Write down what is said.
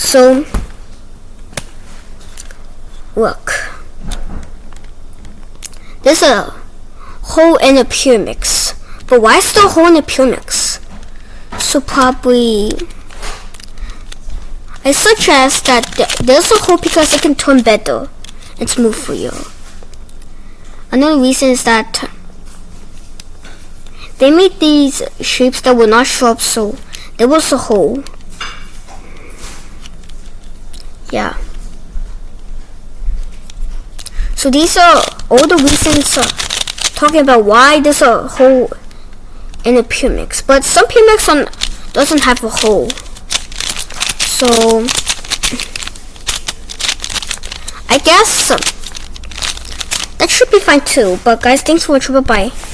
So look, there's a hole in the pyraminx, but why is there a hole in the pyraminx? So probably I suggest that there's a hole because it can turn better and smooth for you. Another reason is that they made these shapes that were not sharp, so there was a hole. Yeah. So these are all the reasons talking about why there's a hole in the pyraminx. But some pyraminx doesn't have a hole. So I guess that should be fine too. But guys, thanks for watching. Bye bye.